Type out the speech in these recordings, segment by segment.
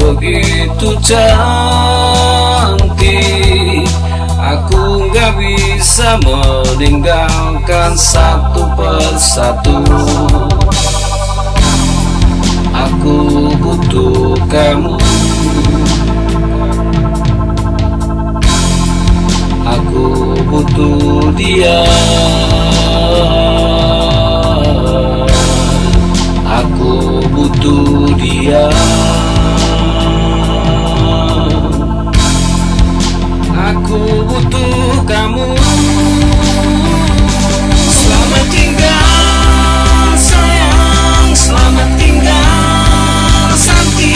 begitu cantik, aku gak bisa meninggalkan satu persatu. Aku butuh kamu, aku butuh dia, aku butuh dia. Aku butuh kamu. Selamat tinggal sayang, selamat tinggal Santi,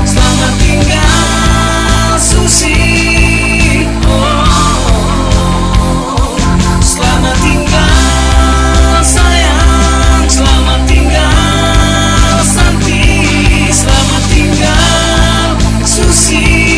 selamat tinggal Susi. Selamat tinggal sayang, selamat tinggal Santi, selamat tinggal Susi.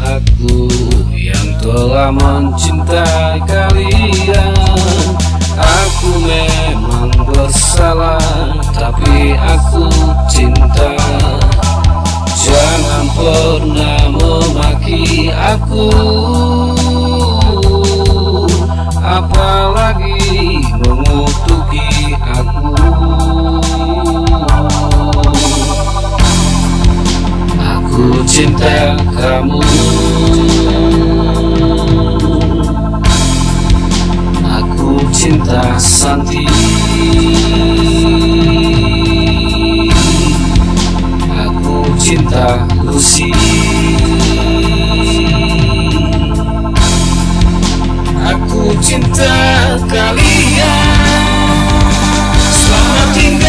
Aku yang telah mencintai kalian. Aku memang bersalah, tapi aku cinta. Jangan pernah memaki aku, apalagi mengutuki aku. Aku cinta kamu, aku cinta Santi, aku cinta Lucy, aku cinta kalian. Selamat tinggal